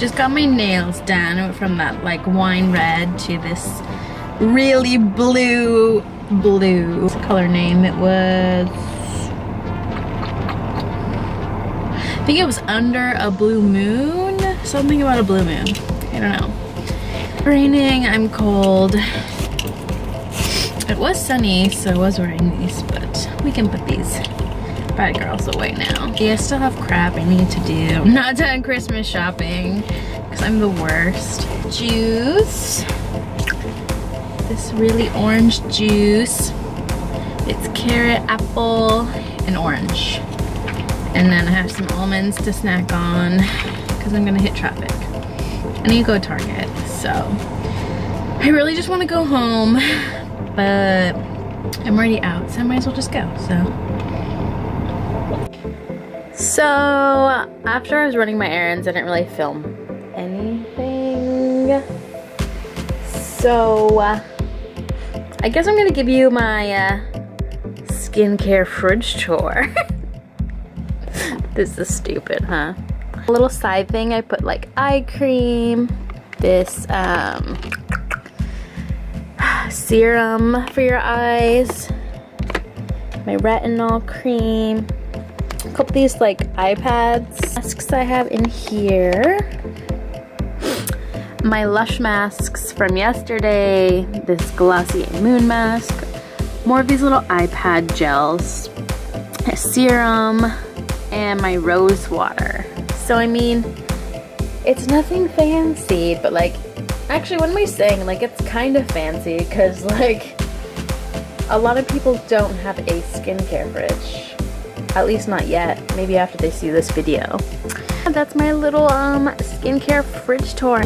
just got my nails done. I went from that like wine red to this really blue. What's the color name? It was, I think it was Under a Blue Moon. Something about a blue moon. I don't know. Raining, I'm cold. It was sunny, so I was wearing these, but we can put these bad girls away now. Yeah, I still have crap I need to do. I'm not done Christmas shopping because I'm the worst. Juice. This really orange juice. It's carrot, apple, and orange. And then I have some almonds to snack on because I'm gonna hit traffic. I need to go to Target, so I really just want to go home, but I'm already out, so I might as well just go. So after I was running my errands, I didn't really film anything. So I guess I'm gonna give you my skincare fridge tour. This is stupid, huh? A little side thing, I put like eye cream, this serum for your eyes, my retinol cream, a couple of these like iPads masks I have in here, my Lush masks from yesterday, this Glossier Moon mask, more of these little iPad gels, a serum, and my rose water. So I mean, it's nothing fancy, but like, actually what am I saying? Like, it's kind of fancy because like a lot of people don't have a skincare fridge. At least not yet. Maybe after they see this video. That's my little skincare fridge tour.